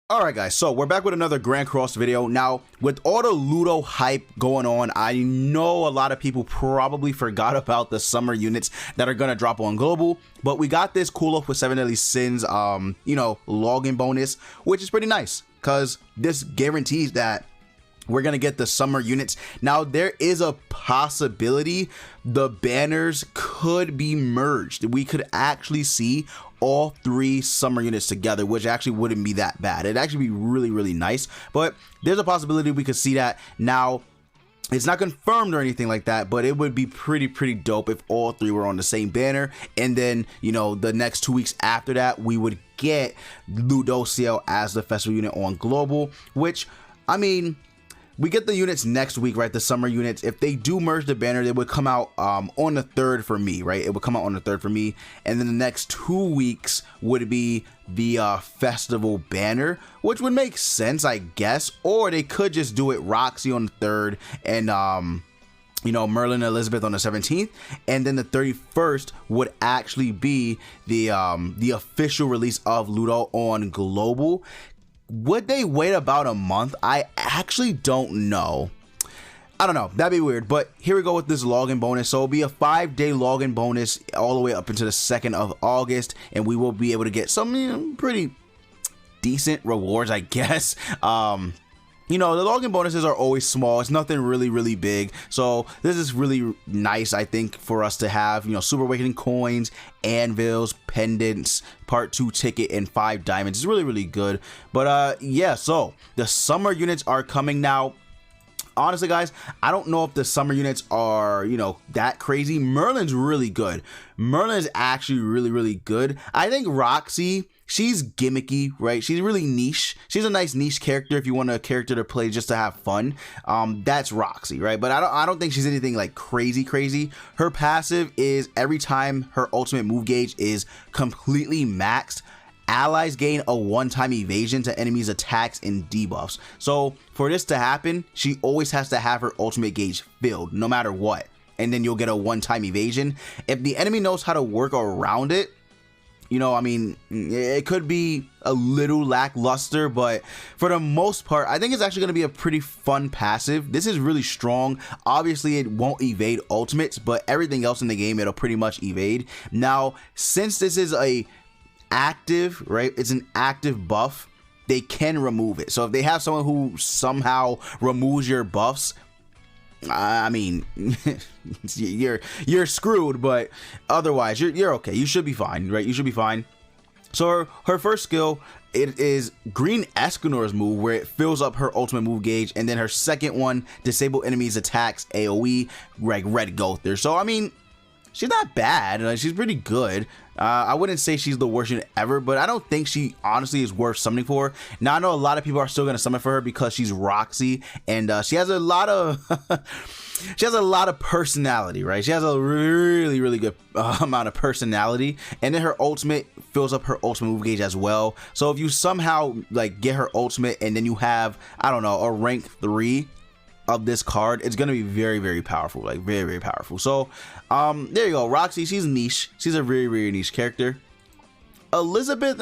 Alright guys, so we're back with another Grand Cross video. Now, with all the Ludo hype going on, I know a lot of people probably forgot about the summer units that are going to drop on Global, but we got this cool off with 7 Deadly Sins, login bonus, which is pretty nice, because this guarantees that we're going to get the summer units. Now, there is a possibility the banners could be merged. We could actually see all 3 summer units together, which actually wouldn't be that bad. It'd actually be really, really nice, but there's a possibility we could see that. Now, it's not confirmed or anything like that, but it would be pretty dope if all 3 were on the same banner, and then, you know, the next 2 weeks after that, we would get Ludociel as the festival unit on Global, which, I mean, we get the units next week, right? The summer units. If they do merge the banner, they would come out on the 3rd for me, right? It would come out on the 3rd for me. And then the next 2 weeks would be the festival banner, which would make sense, I guess. Or they could just do it Roxy on the 3rd and, Merlin and Elizabeth on the 17th. And then the 31st would actually be the official release of Ludo on Global. Would they wait about a month? I actually don't know. I don't know. That'd be weird. But here we go with this login bonus. So it'll be a 5-day login bonus all the way up into the 2nd of August. And we will be able to get some pretty decent rewards, I guess. The login bonuses are always small. It's nothing really big. So this is really nice, I think, for us to have, Super Awakening coins, anvils, pendants, part 2 ticket, and 5 diamonds. It's really good. But yeah, so the summer units are coming now. Honestly, guys, I don't know if the summer units are, that crazy. Merlin's really good. Merlin is actually really good. I think Roxy, she's gimmicky, right? She's really niche. She's a nice niche character if you want a character to play just to have fun. That's Roxy, right? But I don't think she's anything like crazy. Her passive is every time her ultimate move gauge is completely maxed, allies gain a one-time evasion to enemies' attacks and debuffs. So for this to happen, she always has to have her ultimate gauge filled, no matter what. And then you'll get a one-time evasion. If the enemy knows how to work around it, it could be a little lackluster, but for the most part, I think it's actually going to be a pretty fun passive. This is really strong. Obviously, it won't evade ultimates, but everything else in the game, it'll pretty much evade. Now, since this is a active, right? It's an active buff. They can remove it. So if they have someone who somehow removes your buffs, I mean, you're screwed, but otherwise you're okay. You should be fine, right? You should be fine. So her first skill, it is Green Escanor's move, where it fills up her ultimate move gauge, and then her second one, disable enemies attacks AoE, like Red Gother. So I mean, she's not bad. She's pretty good. I wouldn't say she's the worst unit ever, but I don't think she honestly is worth summoning for. Now, I know a lot of people are still going to summon for her because she's Roxy, and she has a lot of personality, right? She has a really good amount of personality, and then her ultimate fills up her ultimate move gauge as well. So if you somehow get her ultimate, and then you have, I don't know, a rank 3 of this card, it's gonna be very powerful, like very powerful. So there you go. Roxy, she's niche. She's a very niche character. Elizabeth,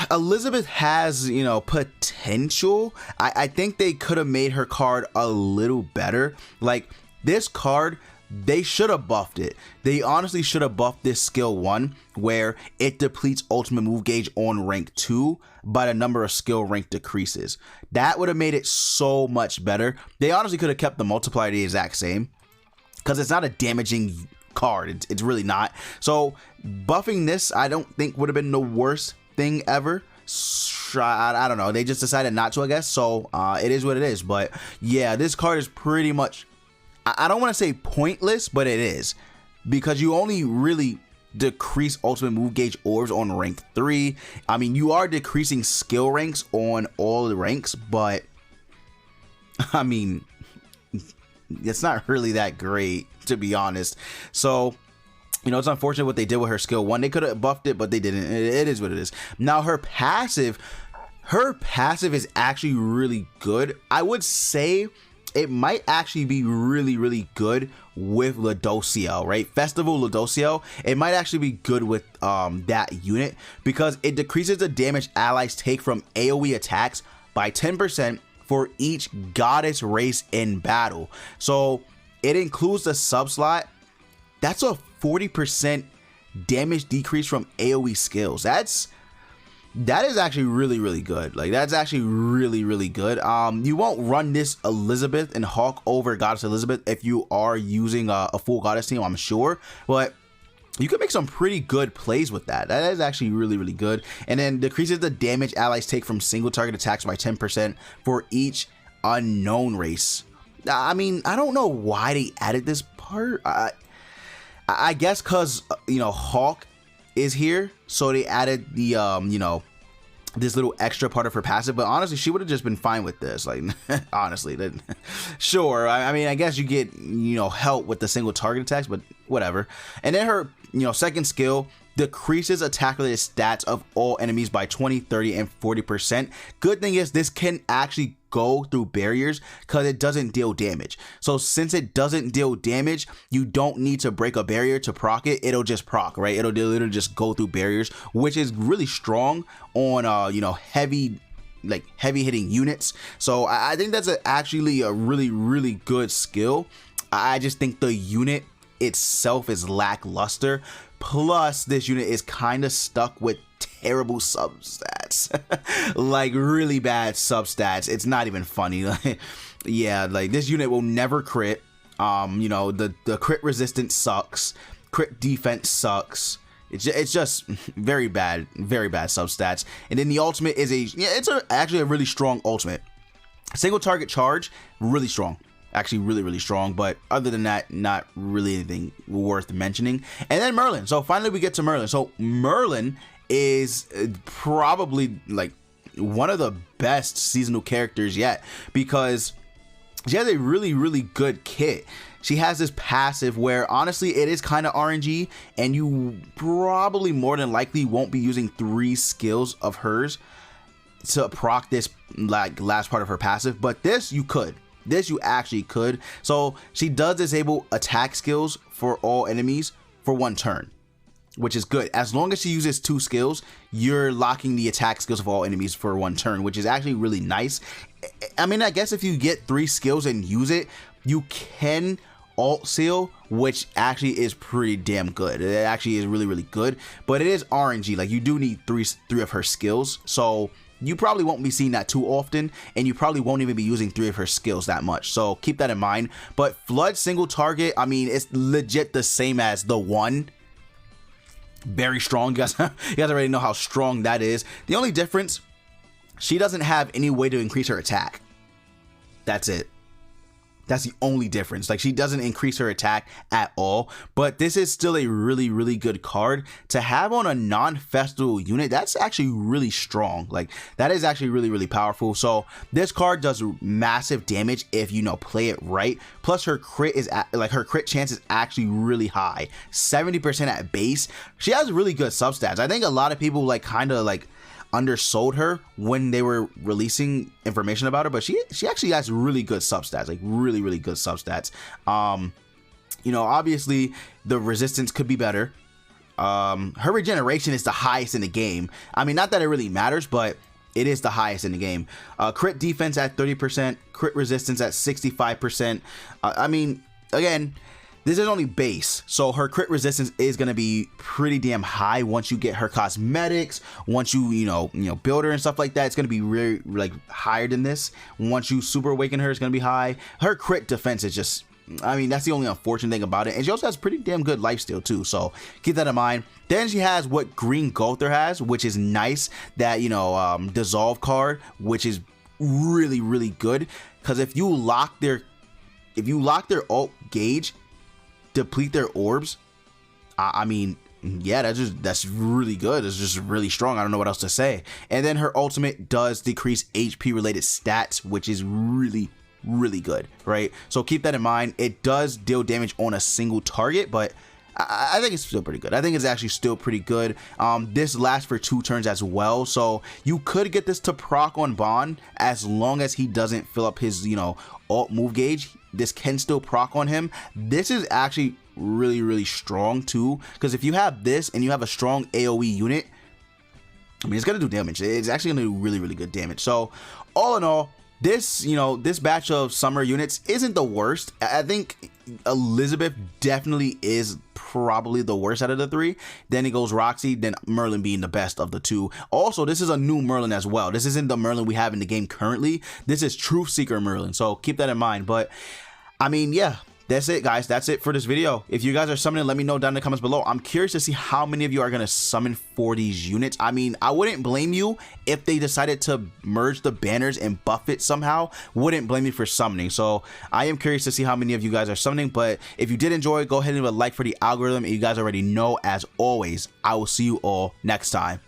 Elizabeth has potential. I think they could have made her card a little better. Like this card, they should have buffed it. They honestly should have buffed this skill 1, where it depletes ultimate move gauge on rank 2 by the number of skill rank decreases. That would have made it so much better. They honestly could have kept the multiplier the exact same, because it's not a damaging card. It's really not. So buffing this, I don't think would have been the worst thing ever. I don't know. They just decided not to, I guess. So it is what it is. But yeah, this card is pretty much, I don't want to say pointless, but it is, because you only really decrease ultimate move gauge orbs on rank 3. I mean, you are decreasing skill ranks on all the ranks, but I mean, it's not really that great, to be honest. So it's unfortunate what they did with her skill 1. They could have buffed it, but they didn't. It is what it is. Now her passive is actually really good. I would say it might actually be really good with Ludociel, right? Festival Ludociel, it might actually be good with that unit because it decreases the damage allies take from AoE attacks by 10% for each goddess race in battle. So it includes the sub slot. That's a 40% damage decrease from AoE skills. That is actually really good. Like, that's actually really good. You won't run this Elizabeth and Hawk over Goddess Elizabeth if you are using a full Goddess team, I'm sure, but you can make some pretty good plays with that. That is actually really good. And then decreases the damage allies take from single target attacks by 10% for each unknown race. I mean, I don't know why they added this part. I guess because, you know, Hawk is here, so they added the you know, this little extra part of her passive, but honestly she would have just been fine with this, like honestly. Sure, I mean, I guess you get, you know, help with the single target attacks, but whatever. And then her, you know, second skill decreases attack related stats of all enemies by 20, 30, and 40%. Good thing is this can actually go through barriers because it doesn't deal damage. So since it doesn't deal damage, you don't need to break a barrier to proc it. It'll just proc, right? It'll literally just go through barriers, which is really strong on you know, heavy hitting units. So I think that's actually a really good skill. I just think the unit itself is lackluster. Plus, this unit is kind of stuck with terrible substats, like really bad substats. It's not even funny. Yeah, like this unit will never crit. You know, the crit resistance sucks. Crit defense sucks. It's just very bad substats. And then the ultimate is actually a really strong ultimate. Single target charge, really strong. Actually really strong, but other than that, not really anything worth mentioning. And then Merlin. So finally we get to Merlin. So Merlin is probably like one of the best seasonal characters yet because she has a really good kit. She has this passive where honestly it is kind of RNG, and you probably more than likely won't be using 3 skills of hers to proc this like last part of her passive, but this you could. This you actually could. So she does disable attack skills for all enemies for 1 turn, which is good. As long as she uses 2 skills, you're locking the attack skills of all enemies for 1 turn, which is actually really nice. I mean, I guess if you get 3 skills and use it, you can alt seal, which actually is pretty damn good. It actually is really good, but it is RNG. Like, you do need 3 of her skills, so you probably won't be seeing that too often, and you probably won't even be using 3 of her skills that much, so keep that in mind. But Flood single target, I mean, it's legit the same as the 1. Very strong. You guys already know how strong that is. The only difference, she doesn't have any way to increase her attack. That's it. That's the only difference. Like, she doesn't increase her attack at all, but this is still a really good card to have on a non-festival unit. That's actually really strong. Like, that is actually really powerful. So this card does massive damage if you know, play it right. Plus her crit is her crit chance is actually really high, 70% at base. She has really good substats. I think a lot of people like kind of like undersold her when they were releasing information about her, but she actually has really good substats, like really good substats. You know, obviously the resistance could be better. Her regeneration is the highest in the game. I mean, not that it really matters, but it is the highest in the game. Crit defense at 30%, crit resistance at 65%. I mean, again, this is only base, so her crit resistance is going to be pretty damn high once you get her cosmetics. Once you know build her and stuff like that, it's going to be really like higher than this. Once you super awaken her, it's going to be high. Her crit defense is just, I mean, that's the only unfortunate thing about it. And she also has pretty damn good lifesteal too, so keep that in mind. Then she has what Green Gother has, which is nice. That, you know, dissolve card, which is really good, because if you lock their ult gauge, deplete their orbs, I mean, yeah, that's really good. It's just really strong. I don't know what else to say. And then her ultimate does decrease HP related stats, which is really good, right? So keep that in mind. It does deal damage on a single target, but I think it's still pretty good. I think it's actually still pretty good. This lasts for 2 turns as well, so you could get this to proc on Bond as long as he doesn't fill up his, you know, alt move gauge. This can still proc on him. This is actually really strong too, because if you have this and you have a strong AoE unit, I mean, it's gonna do damage. It's actually gonna do really good damage. So all in all, this, you know, this batch of summer units isn't the worst. I think Elizabeth definitely is probably the worst out of the 3. Then it goes Roxy, then Merlin being the best of the 2. Also, this is a new Merlin as well. This isn't the Merlin we have in the game currently. This is Truth Seeker Merlin, so keep that in mind. But I mean, yeah, that's it, guys. That's it for this video. If you guys are summoning, let me know down in the comments below. I'm curious to see how many of you are going to summon for these units. I mean, I wouldn't blame you if they decided to merge the banners and buff it somehow. Wouldn't blame you for summoning. So I am curious to see how many of you guys are summoning. But if you did enjoy, go ahead and leave a like for the algorithm. And you guys already know, as always, I will see you all next time.